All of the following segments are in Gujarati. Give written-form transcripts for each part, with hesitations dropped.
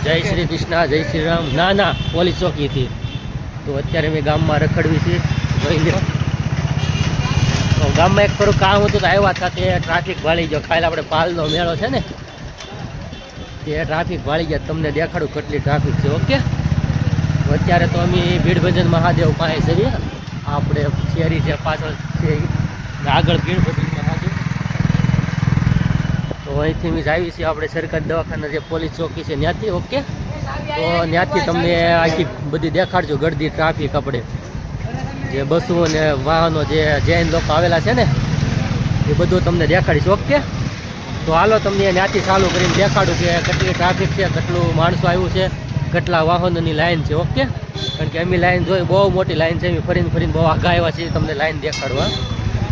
જય શ્રી કૃષ્ણ, જય શ્રી રામ. ના ના, પોલીસ ચોકીથી. તો અત્યારે મેં ગામમાં રખડવી છે, જોઈ લો. તો ગામમાં એક થોડું કામ હતું તો આવ્યા હતા, તે ટ્રાફિક વાળી ગયો. ખાલી આપણે પાલનો મેળો છે ને, તે ટ્રાફિક વાળી ગયા. તમને દેખાડું કેટલી ટ્રાફિક છે. ઓકે, તો અત્યારે તો અમે ભીડભંજન મહાદેવ પાસે છીએ. આપણે શેરી છે પાછળ છે, આગળ ભીડભંજન મહાદેવ. તો અહીંથી અમે આવી છીએ આપણે સરકારી દવાખાના જે પોલીસ ચોકી છે ત્યાંથી. ઓકે, તો ત્યાંથી તમને આખી બધી દેખાડજો ગળદી ટ્રાફિક. આપણે જે બસો અને વાહનો જે જૈન લોકો આવેલા છે ને, એ બધું તમને દેખાડીશ. ઓકે, તો હાલો તમને ત્યાંથી ચાલુ કરીને દેખાડું કે કેટલી ટ્રાફિક છે, કેટલું માણસો આવ્યું છે, કેટલા વાહનોની લાઈન છે. ઓકે, કારણ કે અમે લાઈન જોઈ, બહુ મોટી લાઈન છે. અમે ફરીને ફરીને બહુ આગા આવ્યા છીએ તમને લાઈન દેખાડવા.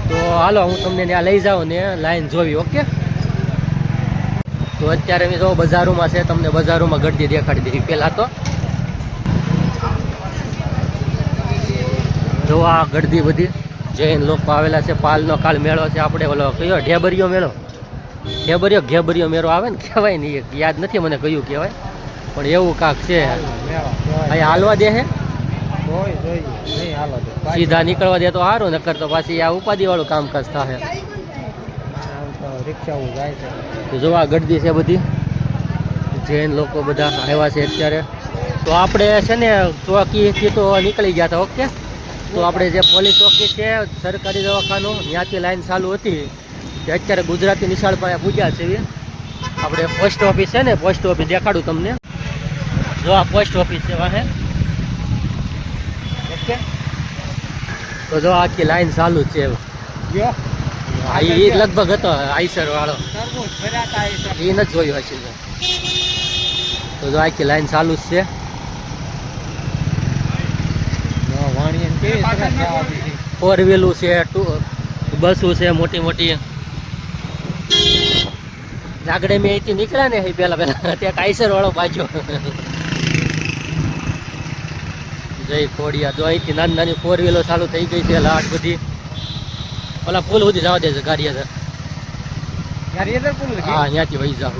તો હાલો હું તમને ત્યાં લઈ જાઉં ને લાઈન જોવી. ઓકે, તો અત્યારે અમે જો બજારોમાં છે, તમને બજારોમાં ગળદી દેખાડી દીધી. પહેલાં તો જો આ ગળદી બધી જૈન લોકો આવેલા છે. પાલનો કાલ મેળો છે. આપણે ઓલો કયો ઢેબરિયો મેળો, ઘેબરિયો મેળો આવે ને, કહેવાય નહીં, યાદ નથી મને કયું કહેવાય, પણ એવું કાંક છે. અહીં હાલવા દે હે, સીધા નીકળવા દે તો સારું, નકર તો પાછી આ ઉપાધિવાળું કામકાજ થાય. તો જો આ ગળદી છે બધી, જૈન લોકો બધા આવ્યા છે અત્યારે. તો આપણે છે ને ચોકીથી તો નીકળી ગયા હતા. ઓકે, તો આપણે જે પોલીસ ચોકી છે સરકારી દવાખાનું, ત્યાંથી લાઈન ચાલુ હતી. તે અત્યારે ગુજરાતી નિશાળ પાસે પૂજ્યા છે. આપણે પોસ્ટ ઓફિસ છે ને, પોસ્ટ ઓફિસ દેખાડું તમને. જો આ પોસ્ટ ઓફિસ છે વાહે. ઓકે, તો જો આખી લાઈન ચાલુ જ છે. એ લગભગ હતો આઈસર વાળો, એ નથી જોયું હશે. તો જો આખી લાઈન ચાલુ જ છે. ફોર વ્હીલું છે, બસો છે મોટી મોટી. આગળ મેં અહીંથી નીકળ્યા ને પહેલા ત્યાં આઈસર વાળો પાછો. જય ખોડિયા. જો અહીંથી નાની નાની ફોર વ્હીલો ચાલુ થઈ ગઈ છે. લાટ બધી ઓલા પુલ સુધી જવા દે છે ગાડી. હા, અહીંયાથી વહી જાવ.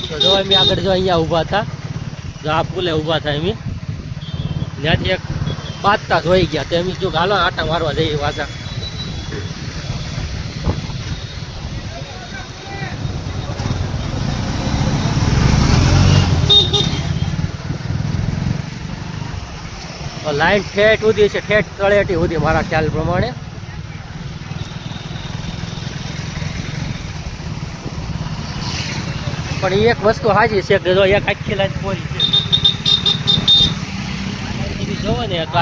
તો જો અમે આગળ જો અહીંયા ઊભા હતા, જો આ પુલે ઊભા થાય. અમે ત્યાંથી એક 5 તાસ વહી ગયા. તો એમ જો હાલો આટા મારવા જઈએ પાછા. લાઈન ઠેઠ સુધી છે, ઠેઠ તળેટી સુધી મારા ખ્યાલ પ્રમાણે. પણ એક વસ્તુ સાચી છે કે જો એક આખી લાઈન પૂરી છે. જોવો ને તો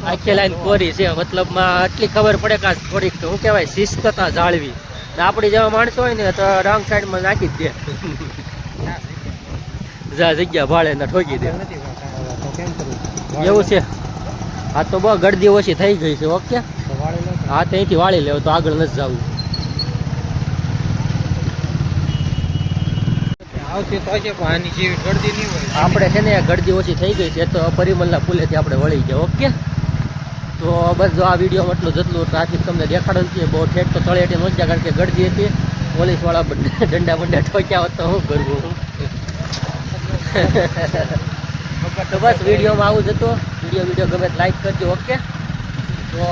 આખી લાઈન કોરી છે. મતલબમાં આટલી ખબર પડે કે થોડીક શું કહેવાય શિસ્તતા જાળવી. ને આપણી જેવા માણસો હોય ને તો રોંગ સાઈડમાં નાખી જ દે, જગ્યા ભાડે ને ઠોકી દે. એવું છે. હા, તો બહુ ગળદી ઓછી થઈ ગઈ છે. ઓકે, હા, તો અહીંથી વાળી લેવું, તો આગળ નથી જવું. આપણે છે ને ગળદી ઓછી થઈ ગઈ છે, તો પરિમલના પુલેથી આપણે વળી ગયા. ઓકે, તો બસ જો આ વિડીયોમાં એટલું જેટલું ટ્રાફિક તમને દેખાડો નથી. બહુ ઠેઠ તો તળેટી ન ગયા, કારણ કે ગળદી હતી. પોલીસવાળા દંડા બંડા ઠોક્યા હોત તો શું કરવું. તો બસ વિડીયોમાં આવું જ હતું. વિડીયો ગમે લાઈક કરજો. ઓકે, તો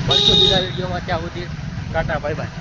મળશું બીજા વિડીયોમાં. ત્યાં સુધી ટાટા, બાય બાય.